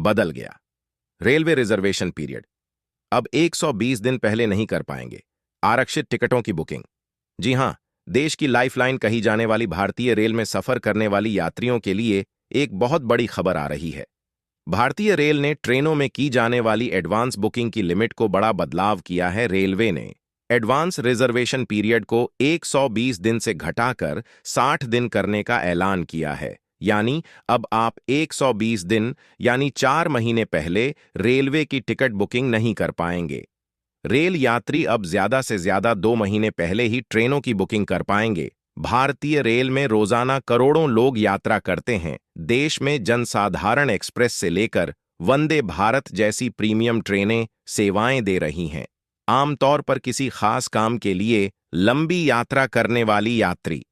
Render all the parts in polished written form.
बदल गया। Railway reservation period अब 120 दिन पहले नहीं कर पाएंगे आरक्षित टिकटों की बुकिंग। जी हां, देश की लाइफलाइन कही जाने वाली भारतीय रेल में सफर करने वाली यात्रियों के लिए एक बहुत बड़ी खबर आ रही है। भारतीय रेल ने ट्रेनों में की जाने वाली एडवांस बुकिंग की लिमिट को बड़ा बदलाव किया है। रेलवे ने एडवांस रिजर्वेशन पीरियड को 120 दिन से घटाकर 60 दिन करने का ऐलान किया है। यानी अब आप 120 दिन यानी 4 महीने पहले रेलवे की टिकट बुकिंग नहीं कर पाएंगे। रेल यात्री अब ज्यादा से ज्यादा 2 महीने पहले ही ट्रेनों की बुकिंग कर पाएंगे। भारतीय रेल में रोजाना करोड़ों लोग यात्रा करते हैं। देश में जनसाधारण एक्सप्रेस से लेकर वंदे भारत जैसी प्रीमियम ट्रेनें सेवाएं दे रही हैं। आमतौर पर किसी खास काम के लिए लंबी यात्रा करने वाली यात्री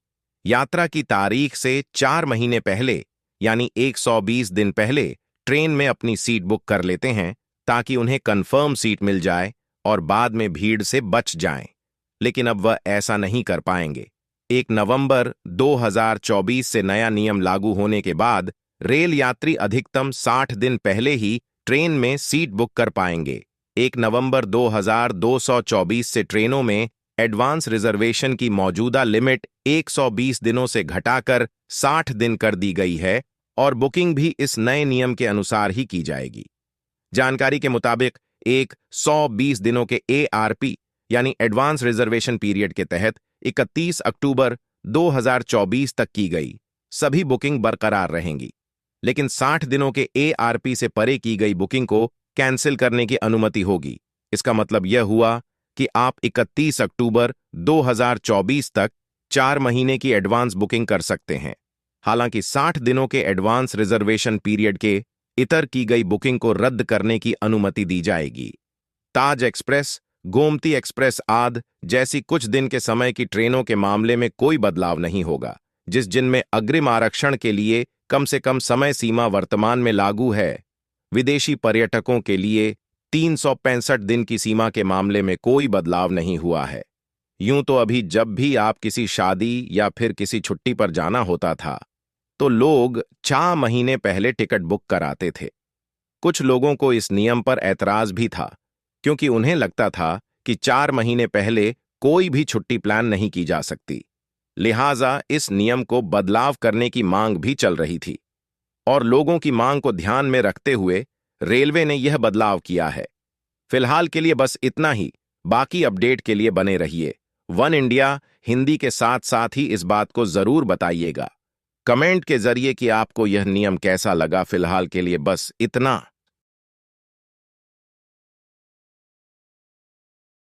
यात्रा की तारीख से 4 महीने पहले यानी 120 दिन पहले ट्रेन में अपनी सीट बुक कर लेते हैं ताकि उन्हें कंफर्म सीट मिल जाए और बाद में भीड़ से बच जाएं। लेकिन अब वह ऐसा नहीं कर पाएंगे। 1 नवंबर 2024 से नया नियम लागू होने के बाद रेल यात्री अधिकतम 60 दिन पहले ही ट्रेन में सीट बुक कर पाएंगे। 1 नवंबर 2224 से ट्रेनों में एडवांस रिजर्वेशन की मौजूदा लिमिट 120 दिनों से घटाकर 60 दिन कर दी गई है और बुकिंग भी इस नए नियम के अनुसार ही की जाएगी। जानकारी के मुताबिक 120 दिनों के एआरपी यानी एडवांस रिजर्वेशन पीरियड के तहत 31 अक्टूबर 2024 तक की गई सभी बुकिंग बरकरार रहेंगी। लेकिन 60 दिनों के एआरपी से परे की गई बुकिंग को कैंसिल करने की अनुमति होगी। इसका मतलब यह हुआ कि आप 31 अक्टूबर 2024 तक 4 महीने की एडवांस बुकिंग कर सकते हैं। हालांकि 60 दिनों के एडवांस रिजर्वेशन पीरियड के इतर की गई बुकिंग को रद्द करने की अनुमति दी जाएगी। ताज एक्सप्रेस, गोमती एक्सप्रेस आदि जैसी कुछ दिन के समय की ट्रेनों के मामले में कोई बदलाव नहीं होगा, जिस जिनमें अग्रिम आरक्षण के लिए कम से कम समय सीमा वर्तमान में लागू है। विदेशी पर्यटकों के लिए 365 दिन की सीमा के मामले में कोई बदलाव नहीं हुआ है। यूं तो अभी जब भी आप किसी शादी या फिर किसी छुट्टी पर जाना होता था तो लोग 4 महीने पहले टिकट बुक कराते थे। कुछ लोगों को इस नियम पर ऐतराज भी था क्योंकि उन्हें लगता था कि 4 महीने पहले कोई भी छुट्टी प्लान नहीं की जा सकती। लिहाजा इस नियम को बदलाव करने की मांग भी चल रही थी और लोगों की मांग को ध्यान में रखते हुए रेलवे ने यह बदलाव किया है। फिलहाल के लिए बस इतना ही। बाकी अपडेट के लिए बने रहिए वन इंडिया हिंदी के साथ साथ ही इस बात को जरूर बताइएगा कमेंट के जरिए कि आपको यह नियम कैसा लगा। फिलहाल के लिए बस इतना।